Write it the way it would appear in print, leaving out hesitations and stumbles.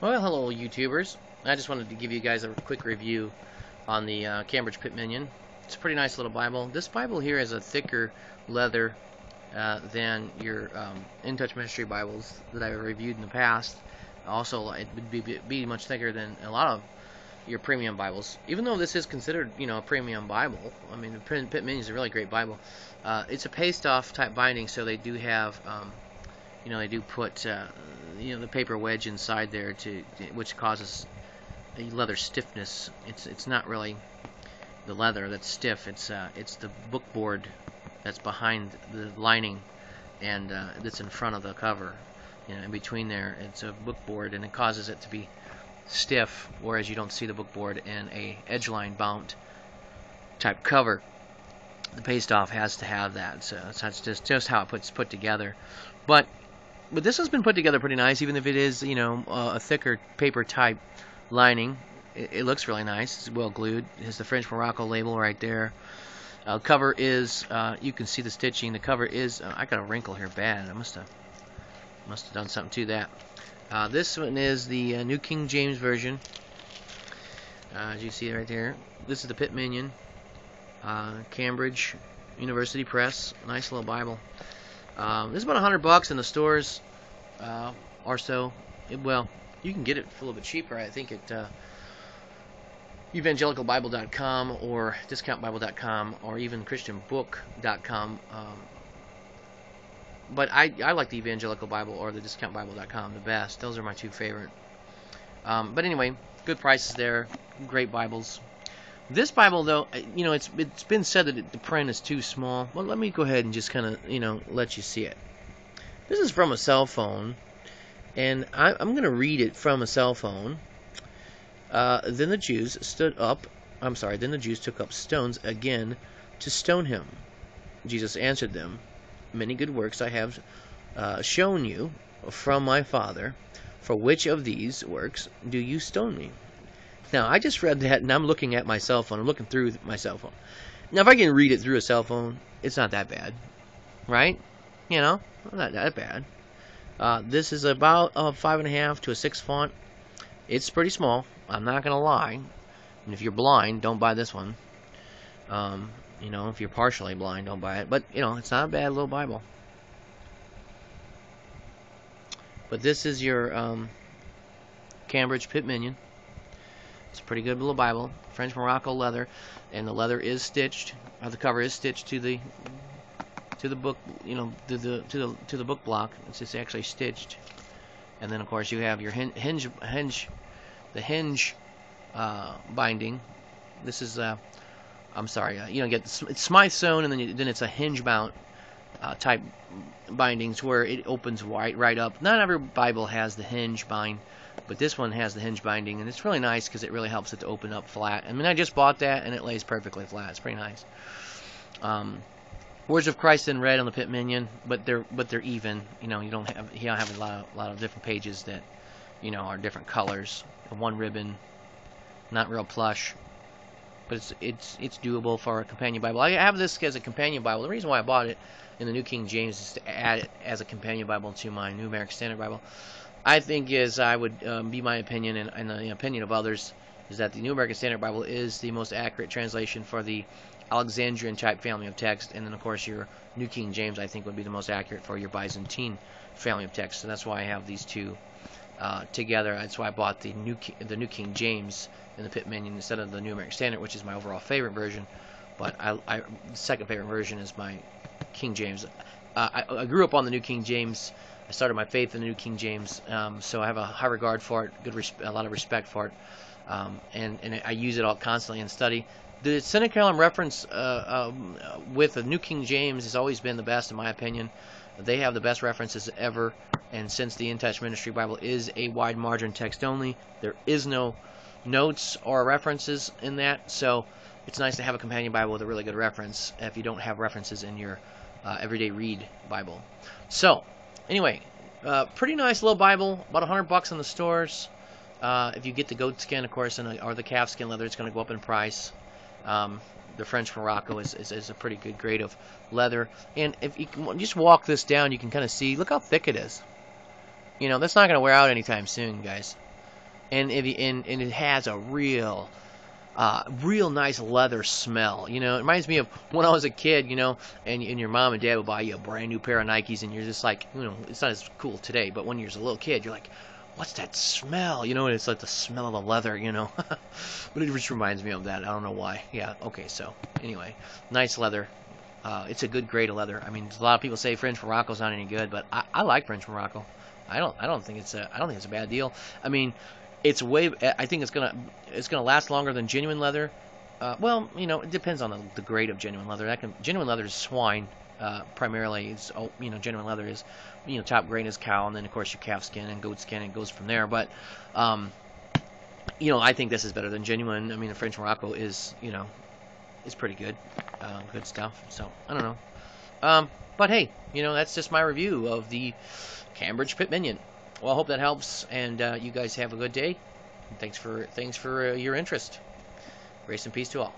Well, hello YouTubers. I just wanted to give you guys a quick review on the Cambridge Pitt Minion. It's a pretty nice little Bible. This Bible here is a thicker leather than your In-Touch Ministry Bibles that I've reviewed in the past. Also, it would be much thicker than a lot of your premium Bibles. Even though this is considered, a premium Bible, I mean, the Pitt Minion is a really great Bible. It's a paste-off type binding, so they do have they do put the paper wedge inside there which causes a leather stiffness. It's not really the leather that's stiff. It's the book board that's behind the lining and that's in front of the cover. In between there, it's a book board, and it causes it to be stiff, whereas you don't see the book board in a edgeline bound type cover. The paste off has to have that, so that's just how it's put together. But this has been put together pretty nice, even if it is, a thicker paper type lining. It looks really nice. It's well glued. It has the French Morocco label right there. Cover is, you can see the stitching. The cover is, I got a wrinkle here bad. I must have done something to that. This one is the New King James Version. As you see right there. This is the Pitt Minion. Cambridge University Press. Nice little Bible. This is about $100 in the stores or so. Well, you can get it a little bit cheaper, I think, at evangelicalbible.com or discountbible.com or even christianbook.com. But I like the Evangelical Bible or the discountbible.com the best. Those are my two favorite. But anyway, good prices there. Great Bibles. This Bible, though, it's been said that the print is too small. Well, let me go ahead and just kind of, let you see it. This is from a cell phone, and I'm going to read it from a cell phone. Then the Jews Then the Jews took up stones again to stone him. Jesus answered them, "Many good works I have shown you from my Father. For which of these works do you stone me?" Now, I just read that, and I'm looking at my cell phone. I'm looking through my cell phone. Now, if I can read it through a cell phone, it's not that bad, right? Not that bad. This is about a 5.5 to a 6 font. It's pretty small. I'm not going to lie. And if you're blind, don't buy this one. If you're partially blind, don't buy it. But, it's not a bad little Bible. But this is your Cambridge Pitt Minion. It's a pretty good little Bible, French Morocco leather, and the leather is stitched. The cover is stitched to the book, to the book block. It's just actually stitched. And then of course you have your hinge binding. This is it's Smythe sewn, and then it's a hinge mount type bindings where it opens right up. Not every Bible has the hinge bind, but this one has the hinge binding, and it's really nice because it really helps it to open up flat. I mean, I just bought that, and it lays perfectly flat. It's pretty nice. Words of Christ in red on the Pitt Minion, but they're even. You don't have a lot of different pages that are different colors. One ribbon, not real plush, but it's doable for a companion Bible. I have this as a companion Bible. The reason why I bought it in the New King James is to add it as a companion Bible to my New American Standard Bible. I think I would be my opinion, and the opinion of others, is that the New American Standard Bible is the most accurate translation for the Alexandrian type family of text, and then of course your New King James I think would be the most accurate for your Byzantine family of text. So that's why I have these two together. That's why I bought the New King James in the Pitt Minion instead of the New American Standard, which is my overall favorite version. But the second favorite version is my King James. I grew up on the New King James. I started my faith in the New King James, so I have a high regard for it, a lot of respect for it, and I use it all constantly in study. The Synagogue reference with the New King James has always been the best, in my opinion. They have the best references ever, and since the In-Touch Ministry Bible is a wide margin text only, there is no notes or references in that, so it's nice to have a companion Bible with a really good reference if you don't have references in your everyday read Bible. So, anyway, pretty nice little Bible, about $100 in the stores. If you get the goat skin, of course, or the calf skin leather, it's going to go up in price. The French Morocco is a pretty good grade of leather. And if you can just walk this down, you can kind of see, look how thick it is. That's not going to wear out anytime soon, guys. and and it has a real nice leather smell. You know, it reminds me of when I was a kid, you know, and your mom and dad would buy you a brand new pair of Nikes, and you're just like, you know, it's not as cool today, but when you're a little kid, you're like, what's that smell? You know, and it's like the smell of the leather, you know. But it just reminds me of that. I don't know why. Yeah, okay, so anyway, nice leather. It's a good grade of leather. I mean, a lot of people say French Morocco's not any good, but I like French Morocco. I don't think it's a bad deal. I mean, it's way. I think it's gonna last longer than genuine leather. Well, you know, it depends on the grade of genuine leather. Genuine leather is swine primarily. It's, you know, genuine leather is, you know, top grade is cow, and then of course your calf skin and goat skin, and it goes from there. But you know, I think this is better than genuine. I mean, the French Morocco is, you know, is pretty good, good stuff. So I don't know. But hey, you know, that's just my review of the Cambridge Pitt Minion. Well, I hope that helps, and you guys have a good day. Thanks for your interest. Grace and peace to all.